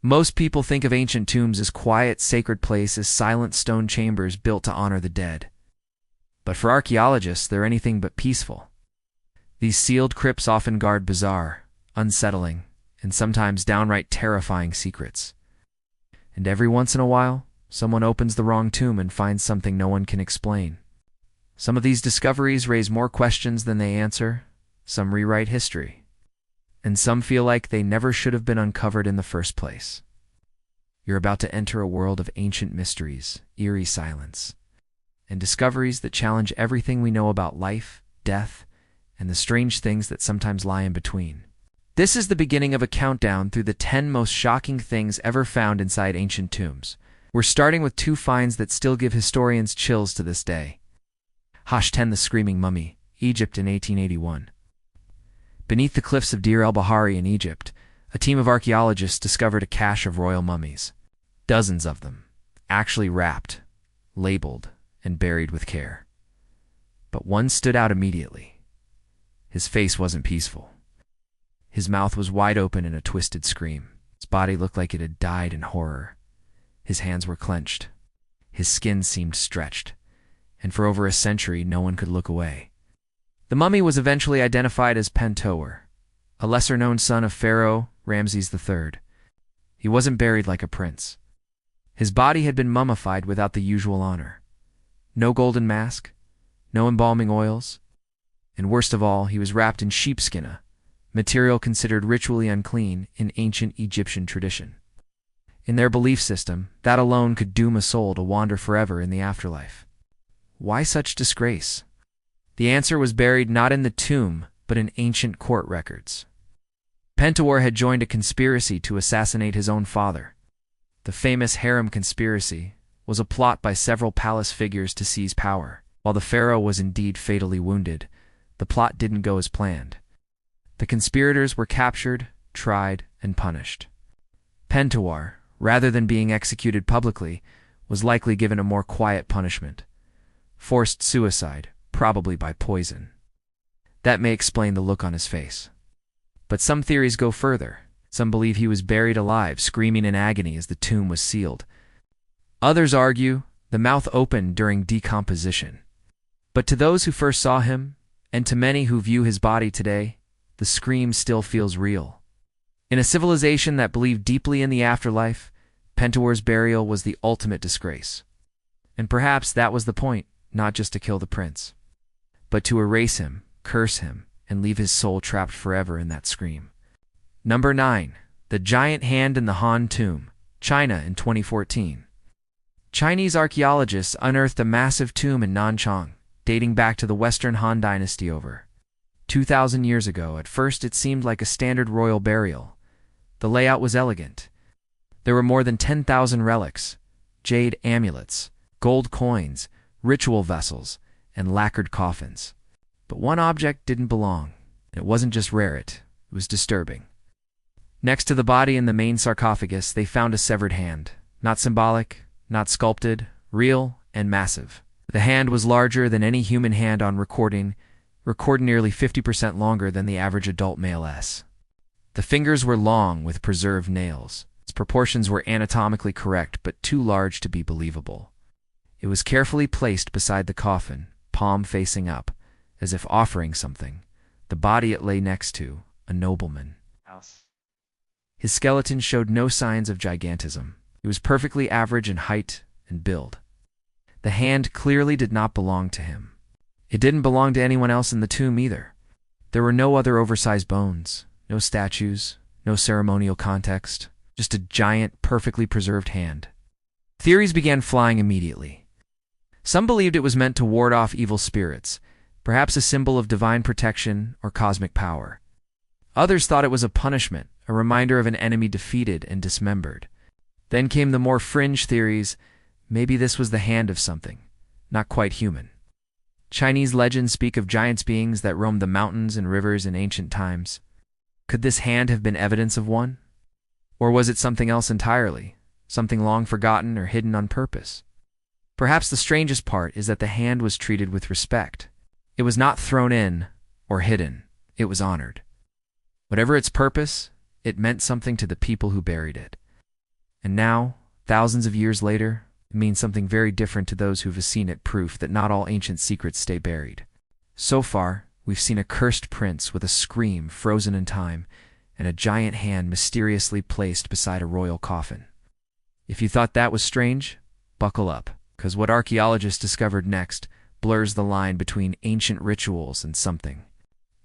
Most people think of ancient tombs as quiet, sacred places, silent stone chambers built to honor the dead. But for archaeologists, they're anything but peaceful. These sealed crypts often guard bizarre, unsettling, and sometimes downright terrifying secrets. And every once in a while, someone opens the wrong tomb and finds something no one can explain. Some of these discoveries raise more questions than they answer, some rewrite history, and some feel like they never should have been uncovered in the first place. You're about to enter a world of ancient mysteries, eerie silence, and discoveries that challenge everything we know about life, death, and the strange things that sometimes lie in between. This is the beginning of a countdown through the 10 most shocking things ever found inside ancient tombs. We're starting with 2 finds that still give historians chills to this day. 10. The Screaming Mummy, Egypt in 1881. Beneath the cliffs of Deir el-Bahari in Egypt, a team of archaeologists discovered a cache of royal mummies. Dozens of them, actually wrapped, labeled, and buried with care. But one stood out immediately. His face wasn't peaceful. His mouth was wide open in a twisted scream. His body looked like it had died in horror. His hands were clenched. His skin seemed stretched. And for over a century, no one could look away. The mummy was eventually identified as Pentuer, a lesser-known son of Pharaoh Ramses III. He wasn't buried like a prince. His body had been mummified without the usual honor. No golden mask, no embalming oils, and worst of all, he was wrapped in sheepskin, material considered ritually unclean in ancient Egyptian tradition. In their belief system, that alone could doom a soul to wander forever in the afterlife. Why such disgrace? The answer was buried not in the tomb, but in ancient court records. Pentuer had joined a conspiracy to assassinate his own father. The famous harem conspiracy was a plot by several palace figures to seize power. While the pharaoh was indeed fatally wounded, the plot didn't go as planned. The conspirators were captured, tried, and punished. Pentuer, rather than being executed publicly, was likely given a more quiet punishment. Forced suicide, probably by poison. That may explain the look on his face. But some theories go further. Some believe he was buried alive, screaming in agony as the tomb was sealed. Others argue the mouth opened during decomposition. But to those who first saw him, and to many who view his body today, the scream still feels real. In a civilization that believed deeply in the afterlife, Pentuer's burial was the ultimate disgrace. And perhaps that was the point, not just to kill the prince, but to erase him, curse him, and leave his soul trapped forever in that scream. Number 9. The Giant Hand in the Han Tomb, China in 2014. Chinese archaeologists unearthed a massive tomb in Nanchang, dating back to the Western Han Dynasty over 2,000 years ago. At first it seemed like a standard royal burial. The layout was elegant. There were more than 10,000 relics, jade amulets, gold coins, ritual vessels, and lacquered coffins. But one object didn't belong. It wasn't just rare, it was disturbing. Next to the body in the main sarcophagus, they found a severed hand. Not symbolic, not sculpted, real and massive. The hand was larger than any human hand on recorded nearly 50% longer than the average adult male S. The fingers were long with preserved nails. Its proportions were anatomically correct, but too large to be believable. It was carefully placed beside the coffin, palm facing up, as if offering something. The body it lay next to, a nobleman. His skeleton showed no signs of gigantism. It was perfectly average in height and build. The hand clearly did not belong to him. It didn't belong to anyone else in the tomb either. There were no other oversized bones, no statues, no ceremonial context, just a giant, perfectly preserved hand. Theories began flying immediately. Some believed it was meant to ward off evil spirits, perhaps a symbol of divine protection or cosmic power. Others thought it was a punishment, a reminder of an enemy defeated and dismembered. Then came the more fringe theories. Maybe this was the hand of something, not quite human. Chinese legends speak of giant beings that roamed the mountains and rivers in ancient times. Could this hand have been evidence of one? Or was it something else entirely, something long forgotten or hidden on purpose? Perhaps the strangest part is that the hand was treated with respect. It was not thrown in or hidden. It was honored. Whatever its purpose, it meant something to the people who buried it. And now, thousands of years later, it means something very different to those who've seen it, proof that not all ancient secrets stay buried. So far, we've seen a cursed prince with a scream frozen in time, and a giant hand mysteriously placed beside a royal coffin. If you thought that was strange, buckle up, because what archaeologists discovered next blurs the line between ancient rituals and something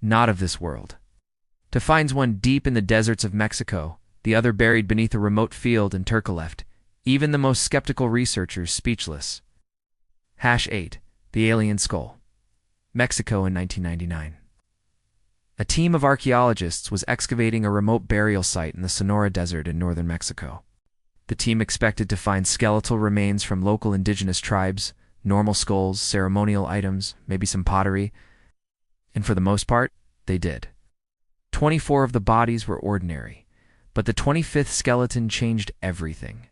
not of this world. To find one deep in the deserts of Mexico, the other buried beneath a remote field in Turkey left even the most skeptical researchers speechless. #8. The Alien Skull. Mexico in 1999. A team of archaeologists was excavating a remote burial site in the Sonora Desert in northern Mexico. The team expected to find skeletal remains from local indigenous tribes, normal skulls, ceremonial items, maybe some pottery, and for the most part, they did. 24 of the bodies were ordinary, but the 25th skeleton changed everything.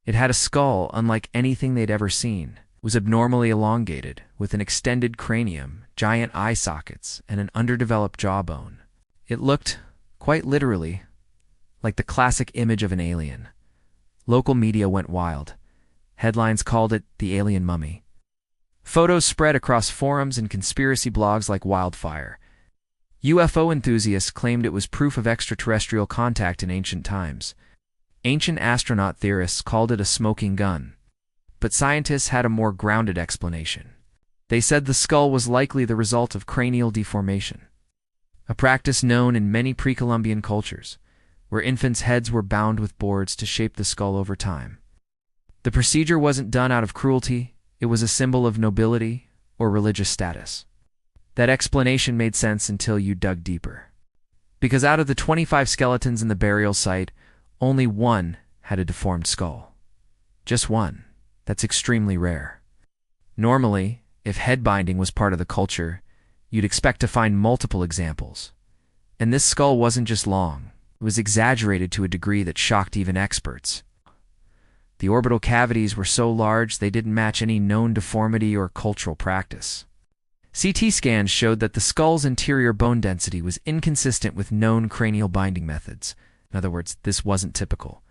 It had a skull unlike anything they'd ever seen, was abnormally elongated, with an extended cranium, giant eye sockets, and an underdeveloped jawbone. It looked, quite literally, like the classic image of an alien. Local media went wild. Headlines called it the alien mummy. Photos spread across forums and conspiracy blogs like wildfire. UFO enthusiasts claimed it was proof of extraterrestrial contact in ancient times. Ancient astronaut theorists called it a smoking gun. But scientists had a more grounded explanation. They said the skull was likely the result of cranial deformation, a practice known in many pre-Columbian cultures, where infants' heads were bound with boards to shape the skull over time. The procedure wasn't done out of cruelty, it was a symbol of nobility or religious status. That explanation made sense until you dug deeper. Because out of the 25 skeletons in the burial site, only one had a deformed skull. Just one. That's extremely rare. Normally, if head binding was part of the culture, you'd expect to find multiple examples. And this skull wasn't just long, it was exaggerated to a degree that shocked even experts. The orbital cavities were so large they didn't match any known deformity or cultural practice. CT scans showed that the skull's interior bone density was inconsistent with known cranial binding methods. In other words, this wasn't typical.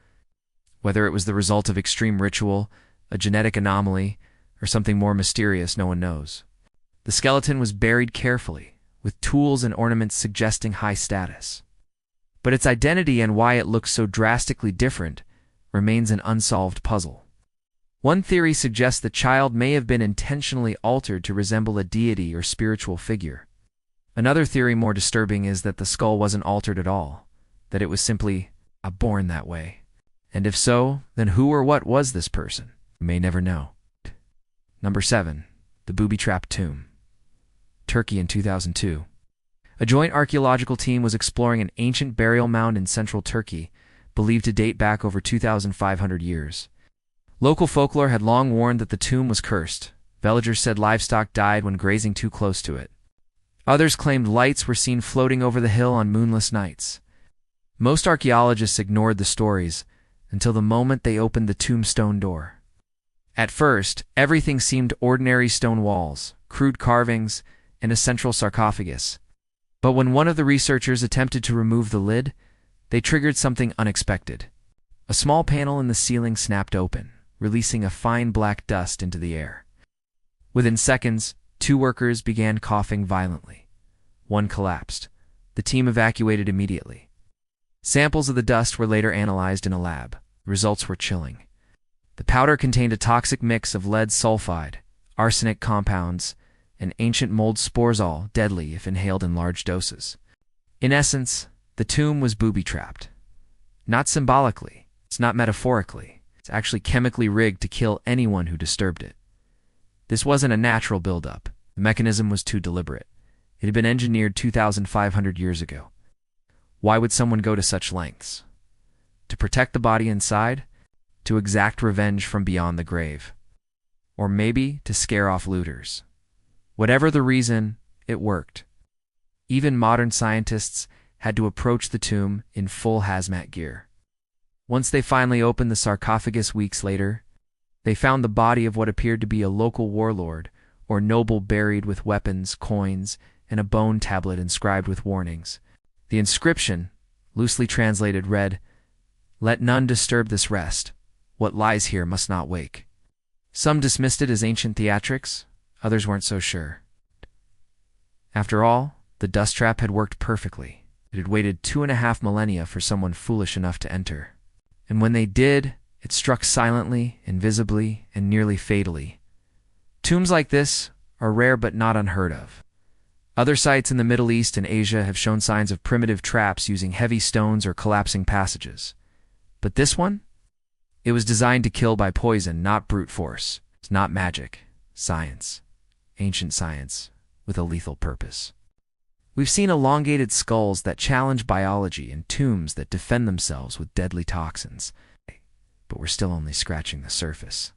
Whether it was the result of extreme ritual, a genetic anomaly, or something more mysterious, no one knows. The skeleton was buried carefully, with tools and ornaments suggesting high status. But its identity and why it looks so drastically different remains an unsolved puzzle. One theory suggests the child may have been intentionally altered to resemble a deity or spiritual figure. Another theory, more disturbing, is that the skull wasn't altered at all, that it was simply born that way. And if so, then who or what was this person? We may never know. #7. The Booby-Trapped Tomb. Turkey in 2002. A joint archaeological team was exploring an ancient burial mound in central Turkey, believed to date back over 2,500 years. Local folklore had long warned that the tomb was cursed. Villagers said livestock died when grazing too close to it. Others claimed lights were seen floating over the hill on moonless nights. Most archaeologists ignored the stories until the moment they opened the tombstone door. At first, everything seemed ordinary stone walls, crude carvings, and a central sarcophagus. But when one of the researchers attempted to remove the lid, they triggered something unexpected. A small panel in the ceiling snapped open, releasing a fine black dust into the air. Within seconds, 2 workers began coughing violently. One collapsed. The team evacuated immediately. Samples of the dust were later analyzed in a lab. Results were chilling. The powder contained a toxic mix of lead sulfide, arsenic compounds, and ancient mold spores, all deadly if inhaled in large doses. In essence, the tomb was booby-trapped. Not symbolically, it's not metaphorically. It's actually chemically rigged to kill anyone who disturbed it. This wasn't a natural buildup. The mechanism was too deliberate. It had been engineered 2,500 years ago. Why would someone go to such lengths? To protect the body inside? To exact revenge from beyond the grave? Or maybe to scare off looters? Whatever the reason, it worked. Even modern scientists had to approach the tomb in full hazmat gear. Once they finally opened the sarcophagus weeks later, they found the body of what appeared to be a local warlord or noble buried with weapons, coins, and a bone tablet inscribed with warnings. The inscription, loosely translated, read, Let none disturb this rest. What lies here must not wake. Some dismissed it as ancient theatrics, others weren't so sure. After all, the dust trap had worked perfectly. It had waited 2.5 millennia for someone foolish enough to enter. And when they did, it struck silently, invisibly, and nearly fatally. Tombs like this are rare but not unheard of. Other sites in the Middle East and Asia have shown signs of primitive traps using heavy stones or collapsing passages. But this one? It was designed to kill by poison, not brute force. It's not magic. Science. Ancient science, with a lethal purpose. We've seen elongated skulls that challenge biology and tombs that defend themselves with deadly toxins. But we're still only scratching the surface.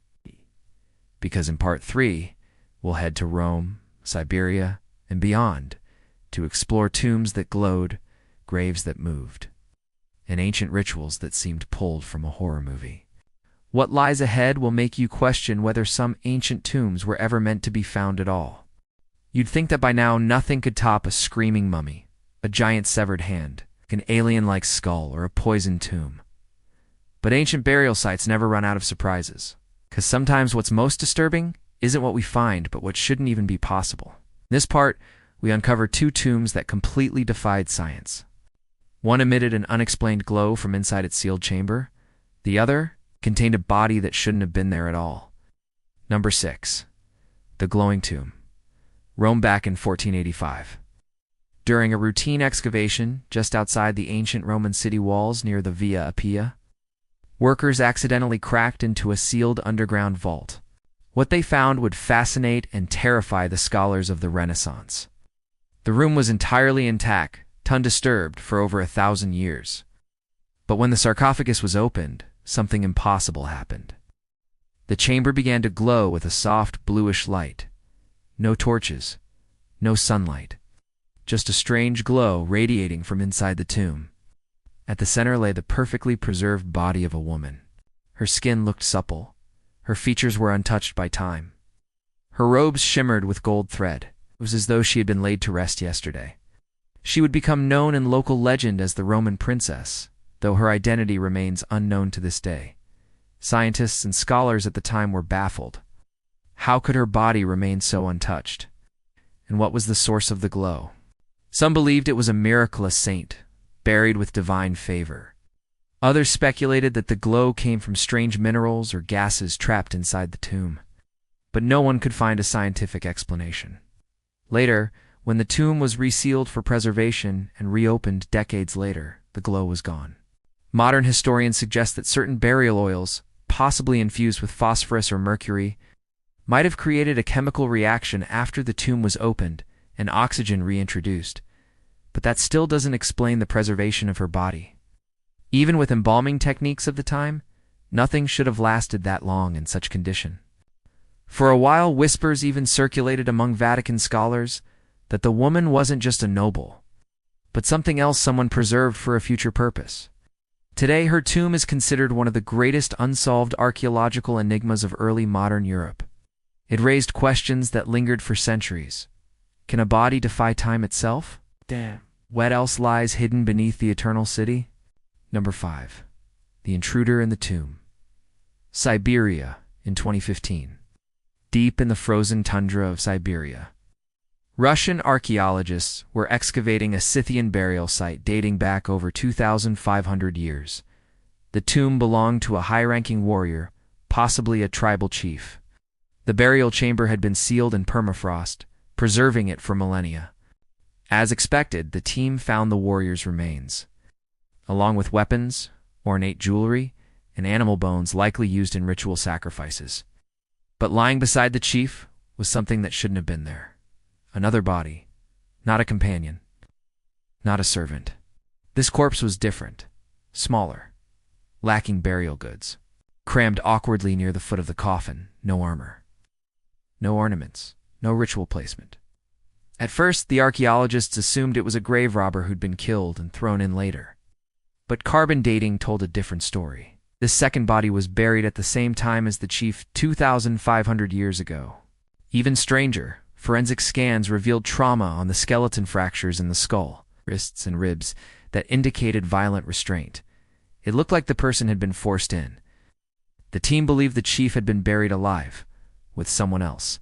Because in Part 3, we'll head to Rome, Siberia, and beyond to explore tombs that glowed, graves that moved, and ancient rituals that seemed pulled from a horror movie. What lies ahead will make you question whether some ancient tombs were ever meant to be found at all. You'd think that by now nothing could top a screaming mummy, a giant severed hand, an alien-like skull, or a poisoned tomb. But ancient burial sites never run out of surprises, because sometimes what's most disturbing isn't what we find, but what shouldn't even be possible. In this part, we uncover 2 tombs that completely defied science. One emitted an unexplained glow from inside its sealed chamber. The other contained a body that shouldn't have been there at all. Number 6. The Glowing Tomb. Rome back in 1485. During a routine excavation just outside the ancient Roman city walls near the Via Appia, workers accidentally cracked into a sealed underground vault. What they found would fascinate and terrify the scholars of the Renaissance. The room was entirely intact, undisturbed for over 1,000 years. But when the sarcophagus was opened, something impossible happened. The chamber began to glow with a soft, bluish light. No torches, no sunlight, just a strange glow radiating from inside the tomb. At the center lay the perfectly preserved body of a woman. Her skin looked supple. Her features were untouched by time. Her robes shimmered with gold thread. It was as though she had been laid to rest yesterday. She would become known in local legend as the Roman princess, though her identity remains unknown to this day. Scientists and scholars at the time were baffled. How could her body remain so untouched? And what was the source of the glow? Some believed it was a miraculous saint, buried with divine favor. Others speculated that the glow came from strange minerals or gases trapped inside the tomb. But no one could find a scientific explanation. Later, when the tomb was resealed for preservation and reopened decades later, the glow was gone. Modern historians suggest that certain burial oils, possibly infused with phosphorus or mercury, might have created a chemical reaction after the tomb was opened and oxygen reintroduced. But that still doesn't explain the preservation of her body. Even with embalming techniques of the time, nothing should have lasted that long in such condition. For a while, whispers even circulated among Vatican scholars that the woman wasn't just a noble, but something else someone preserved for a future purpose. Today, her tomb is considered one of the greatest unsolved archaeological enigmas of early modern Europe. It raised questions that lingered for centuries. Can a body defy time itself? Damn. What else lies hidden beneath the eternal city? Number 5. The Intruder in the Tomb. Siberia in 2015. Deep in the frozen tundra of Siberia, Russian archaeologists were excavating a Scythian burial site dating back over 2,500 years. The tomb belonged to a high-ranking warrior, possibly a tribal chief. The burial chamber had been sealed in permafrost, preserving it for millennia. As expected, the team found the warrior's remains, along with weapons, ornate jewelry, and animal bones likely used in ritual sacrifices. But lying beside the chief was something that shouldn't have been there. Another body, not a companion, not a servant. This corpse was different, smaller, lacking burial goods, crammed awkwardly near the foot of the coffin, no armor, no ornaments, no ritual placement. At first, the archaeologists assumed it was a grave robber who'd been killed and thrown in later. But carbon dating told a different story. This second body was buried at the same time as the chief 2,500 years ago. Even stranger, forensic scans revealed trauma on the skeleton fractures in the skull, wrists, and ribs that indicated violent restraint. It looked like the person had been forced in. The team believed the chief had been buried alive, with someone else.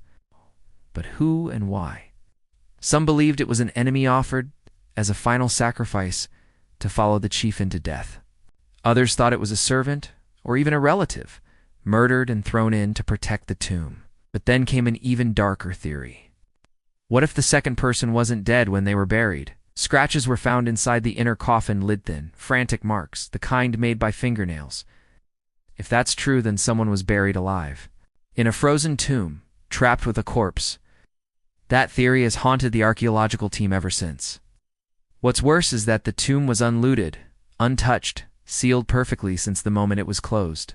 But who and why? Some believed it was an enemy offered as a final sacrifice to follow the chief into death. Others thought it was a servant, or even a relative, murdered and thrown in to protect the tomb. But then came an even darker theory. What if the second person wasn't dead when they were buried? Scratches were found inside the inner coffin lid, thin, frantic marks, the kind made by fingernails. If that's true, then someone was buried alive, in a frozen tomb, trapped with a corpse. That theory has haunted the archaeological team ever since. What's worse is that the tomb was unlooted, untouched, sealed perfectly since the moment it was closed.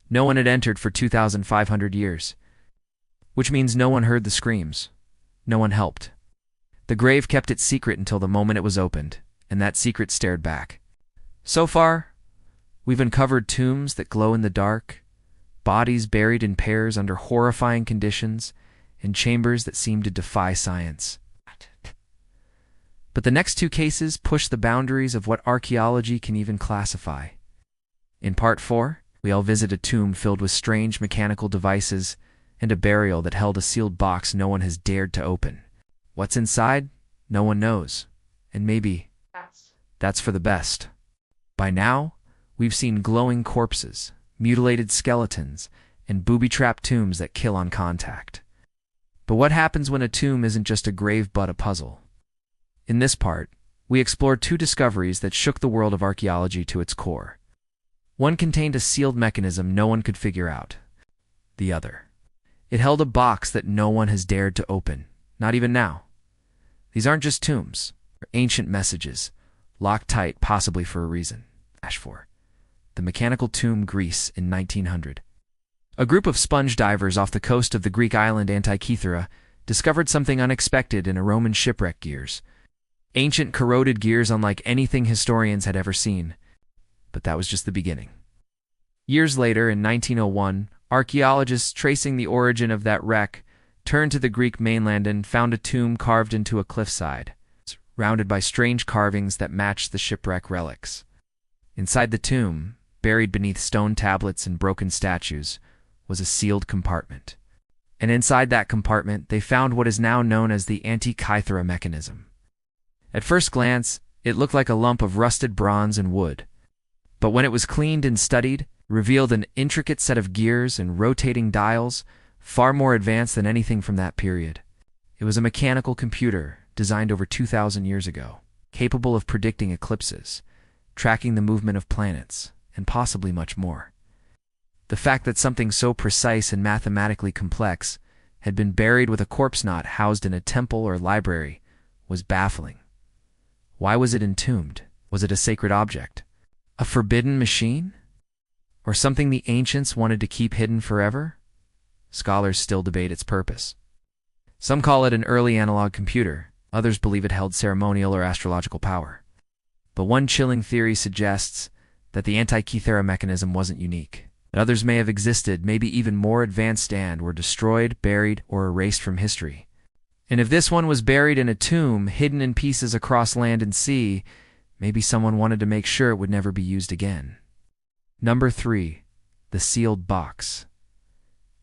No one had entered for 2,500 years, which means no one heard the screams. No one helped. The grave kept its secret until the moment it was opened, and that secret stared back. So far, we've uncovered tombs that glow in the dark, bodies buried in pairs under horrifying conditions, and chambers that seem to defy science. But the next two cases push the boundaries of what archaeology can even classify. In Part 4, we all visit a tomb filled with strange mechanical devices and a burial that held a sealed box no one has dared to open. What's inside? No one knows. And maybe that's for the best. By now, we've seen glowing corpses, mutilated skeletons, and booby-trapped tombs that kill on contact. But what happens when a tomb isn't just a grave but a puzzle? In this part, we explore two discoveries that shook the world of archaeology to its core. One contained a sealed mechanism no one could figure out. The other, it held a box that no one has dared to open, not even now. These aren't just tombs, they're ancient messages, locked tight possibly for a reason. The mechanical tomb, Greece, in 1900. A group of sponge divers off the coast of the Greek island Antikythera discovered something unexpected in a Roman shipwreck gears. Ancient corroded gears unlike anything historians had ever seen. But that was just the beginning. Years later, in 1901, archaeologists tracing the origin of that wreck turned to the Greek mainland and found a tomb carved into a cliffside, surrounded by strange carvings that matched the shipwreck relics. Inside the tomb, buried beneath stone tablets and broken statues, was a sealed compartment. And inside that compartment, they found what is now known as the Antikythera mechanism. At first glance, it looked like a lump of rusted bronze and wood. But when it was cleaned and studied, revealed an intricate set of gears and rotating dials, far more advanced than anything from that period. It was a mechanical computer designed over 2,000 years ago, capable of predicting eclipses, tracking the movement of planets, and possibly much more. The fact that something so precise and mathematically complex had been buried with a corpse knot housed in a temple or library was baffling. Why was it entombed? Was it a sacred object? A forbidden machine? Or something the ancients wanted to keep hidden forever? Scholars still debate its purpose. Some call it an early analog computer. Others believe it held ceremonial or astrological power. But one chilling theory suggests that the Antikythera mechanism wasn't unique. That others may have existed, maybe even more advanced, and were destroyed, buried, or erased from history. And if this one was buried in a tomb, hidden in pieces across land and sea, maybe someone wanted to make sure it would never be used again. Number 3. The Sealed Box.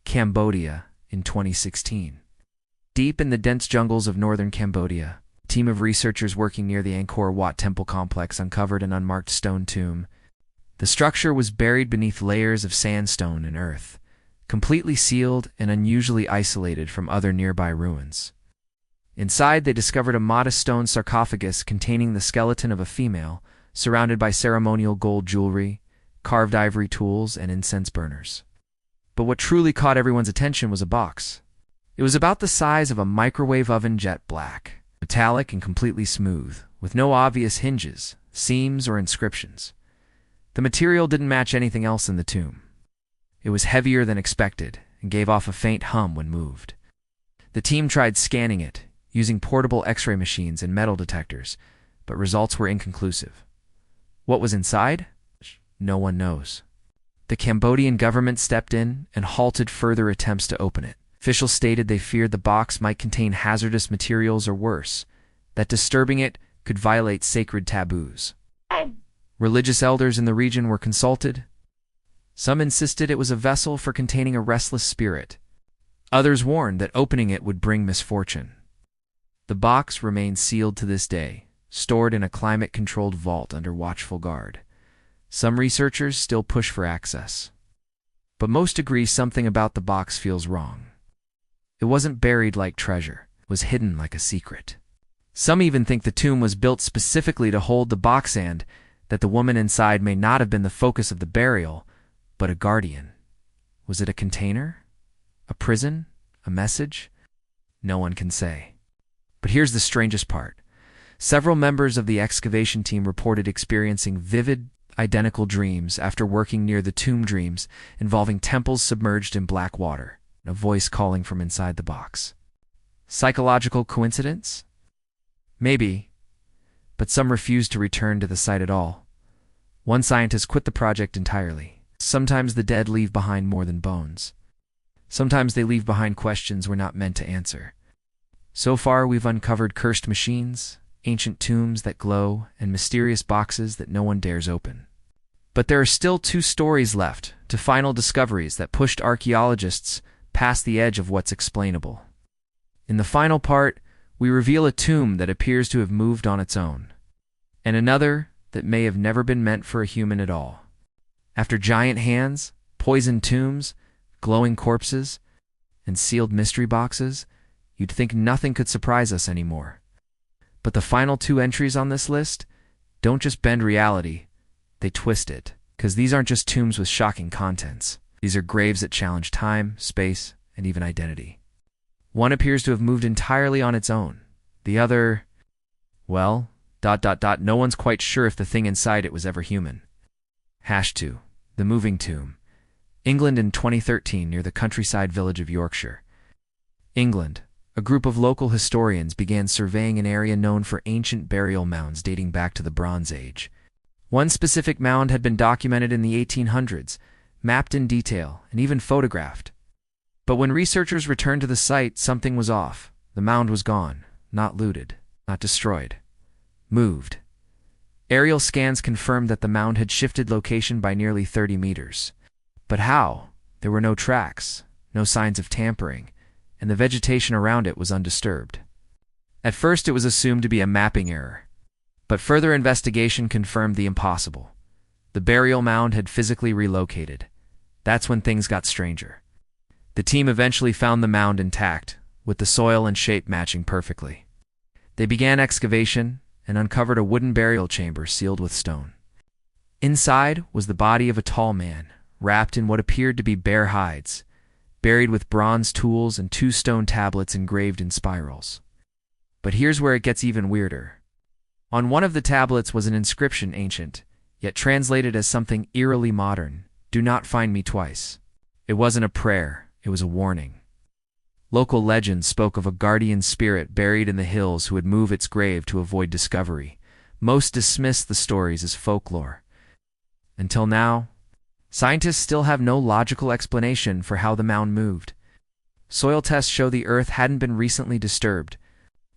Cambodia in 2016. Deep in the dense jungles of northern Cambodia, a team of researchers working near the Angkor Wat temple complex uncovered an unmarked stone tomb. The structure was buried beneath layers of sandstone and earth, completely sealed and unusually isolated from other nearby ruins. Inside, they discovered a modest stone sarcophagus containing the skeleton of a female, surrounded by ceremonial gold jewelry, carved ivory tools, and incense burners. But what truly caught everyone's attention was a box. It was about the size of a microwave oven, jet black, metallic and completely smooth, with no obvious hinges, seams, or inscriptions. The material didn't match anything else in the tomb. It was heavier than expected and gave off a faint hum when moved. The team tried scanning it, using portable X-ray machines and metal detectors, but results were inconclusive. What was inside? No one knows. The Cambodian government stepped in and halted further attempts to open it. Officials stated they feared the box might contain hazardous materials or worse, that disturbing it could violate sacred taboos. Religious elders in the region were consulted. Some insisted it was a vessel for containing a restless spirit. Others warned that opening it would bring misfortune. The box remains sealed to this day, stored in a climate-controlled vault under watchful guard. Some researchers still push for access. But most agree something about the box feels wrong. It wasn't buried like treasure, it was hidden like a secret. Some even think the tomb was built specifically to hold the box and that the woman inside may not have been the focus of the burial, but a guardian. Was it a container? A prison? A message? No one can say. But here's the strangest part. Several members of the excavation team reported experiencing vivid, identical dreams after working near the tomb, dreams involving temples submerged in black water, and a voice calling from inside the box. Psychological coincidence? Maybe, but some refused to return to the site at all. One scientist quit the project entirely. Sometimes the dead leave behind more than bones. Sometimes they leave behind questions we're not meant to answer. So far, we've uncovered cursed machines, ancient tombs that glow, and mysterious boxes that no one dares open. But there are still 2 stories left to final discoveries that pushed archaeologists past the edge of what's explainable. In the final part, we reveal a tomb that appears to have moved on its own, and another that may have never been meant for a human at all. After giant hands, poisoned tombs, glowing corpses, and sealed mystery boxes, you'd think nothing could surprise us anymore. But the final 2 entries on this list don't just bend reality, they twist it. Because these aren't just tombs with shocking contents. These are graves that challenge time, space, and even identity. One appears to have moved entirely on its own. The other, well, no one's quite sure if the thing inside it was ever human. #2. The Moving Tomb. England in 2013 near the countryside village of Yorkshire. England. A group of local historians began surveying an area known for ancient burial mounds dating back to the Bronze Age. One specific mound had been documented in the 1800s, mapped in detail, and even photographed. But when researchers returned to the site, something was off. The mound was gone, not looted, not destroyed. Moved. Aerial scans confirmed that the mound had shifted location by nearly 30 meters. But how? There were no tracks, no signs of tampering, and the vegetation around it was undisturbed. At first it was assumed to be a mapping error, but further investigation confirmed the impossible. The burial mound had physically relocated. That's when things got stranger. The team eventually found the mound intact, with the soil and shape matching perfectly. They began excavation and uncovered a wooden burial chamber sealed with stone. Inside was the body of a tall man, wrapped in what appeared to be bare hides, buried with bronze tools and 2 stone tablets engraved in spirals. But here's where it gets even weirder. On one of the tablets was an inscription ancient, yet translated as something eerily modern: "Do not find me twice." It wasn't a prayer, it was a warning. Local legend spoke of a guardian spirit buried in the hills who would move its grave to avoid discovery. Most dismissed the stories as folklore. Until now, scientists still have no logical explanation for how the mound moved. Soil tests show the earth hadn't been recently disturbed.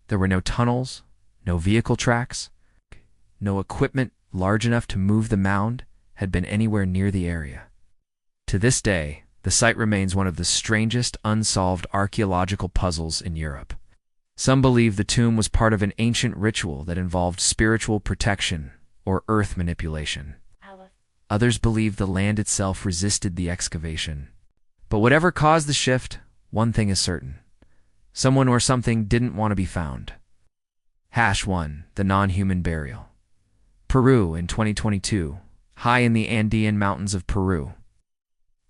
There were no tunnels, no vehicle tracks, no equipment large enough to move the mound had been anywhere near the area. To this day, the site remains one of the strangest unsolved archaeological puzzles in Europe. Some believe the tomb was part of an ancient ritual that involved spiritual protection or earth manipulation. Others believe the land itself resisted the excavation. But whatever caused the shift, one thing is certain. Someone or something didn't want to be found. #1. The Non-Human Burial. Peru in 2022, high in the Andean mountains of Peru.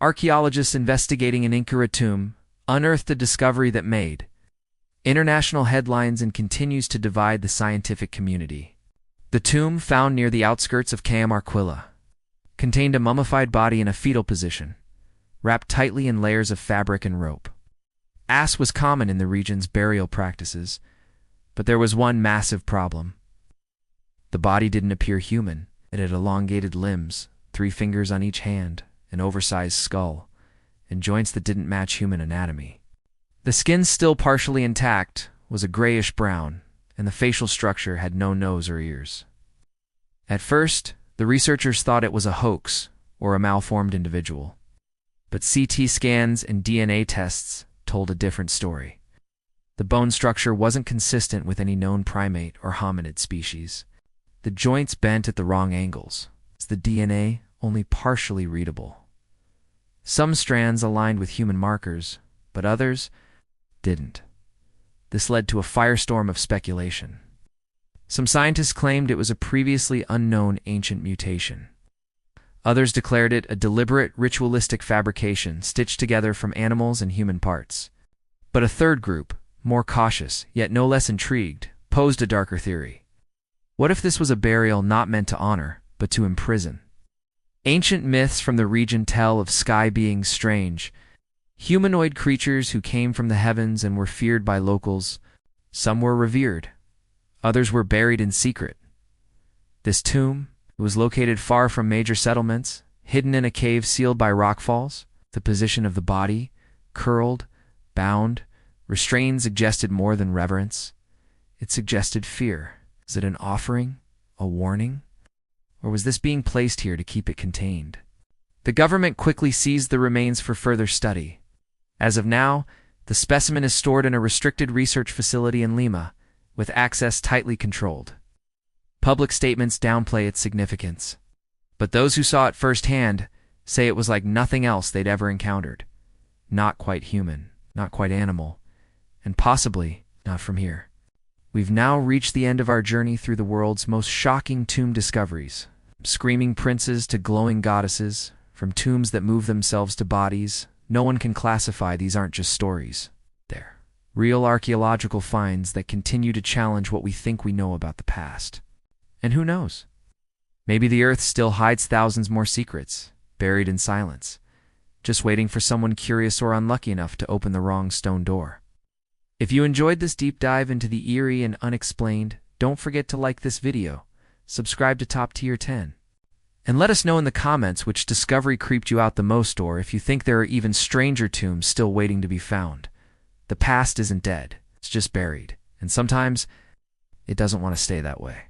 Archaeologists investigating an Inca tomb unearthed a discovery that made international headlines and continues to divide the scientific community. The tomb, found near the outskirts of Cajamarquilla, contained a mummified body in a fetal position, wrapped tightly in layers of fabric and rope. Ash was common in the region's burial practices, but there was one massive problem. The body didn't appear human. It had elongated limbs, 3 fingers on each hand, an oversized skull, and joints that didn't match human anatomy. The skin, still partially intact, was a grayish brown, and the facial structure had no nose or ears. At first, The researchers thought it was a hoax or a malformed individual. But CT scans and DNA tests told a different story. The bone structure wasn't consistent with any known primate or hominid species. The joints bent at the wrong angles. The DNA only partially readable. Some strands aligned with human markers, but others didn't. This led to a firestorm of speculation. Some scientists claimed it was a previously unknown ancient mutation. Others declared it a deliberate ritualistic fabrication stitched together from animals and human parts. But a third group, more cautious, yet no less intrigued, posed a darker theory. What if this was a burial not meant to honor, but to imprison? Ancient myths from the region tell of sky beings strange, humanoid creatures who came from the heavens and were feared by locals. Some were revered. Others were buried in secret. This tomb was located far from major settlements, hidden in a cave sealed by rockfalls. The position of the body, curled, bound, restrained, suggested more than reverence. It suggested fear. Is it an offering? A warning? Or was this being placed here to keep it contained? The government quickly seized the remains for further study. As of now, the specimen is stored in a restricted research facility in Lima, with access tightly controlled. Public statements downplay its significance, but those who saw it firsthand say it was like nothing else they'd ever encountered. Not quite human, not quite animal, and possibly not from here. We've now reached the end of our journey through the world's most shocking tomb discoveries. Screaming princes to glowing goddesses, from tombs that move themselves to bodies. No one can classify these aren't just stories. They're real archaeological finds that continue to challenge what we think we know about the past. And who knows? Maybe the Earth still hides thousands more secrets, buried in silence, just waiting for someone curious or unlucky enough to open the wrong stone door. If you enjoyed this deep dive into the eerie and unexplained, don't forget to like this video, subscribe to Top Tier 10, and let us know in the comments which discovery creeped you out the most, or if you think there are even stranger tombs still waiting to be found. The past isn't dead, it's just buried, and sometimes it doesn't want to stay that way.